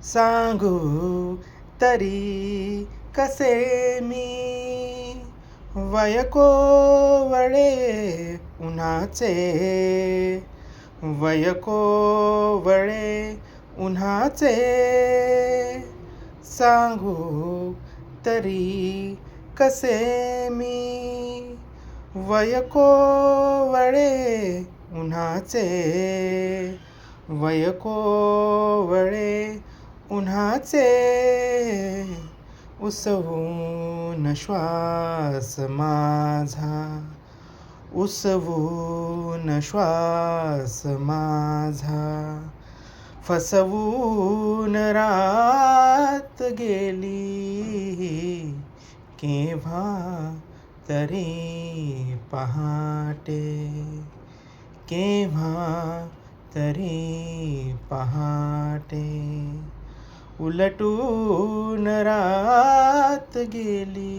सांगू तरी कसे मी वय कोवळे उन्हाचे वय कोवळे उन्हाचे सांगू तरी कसे मी वय कोवळे उन्हाचे वय कोवळे उन्हाचे उसवून श्वास माझा उसवून श्वास माझा फसवून रात गेली केव्हा तरी पहाटे केव्हा तरी पहाटे उलटून रात गेली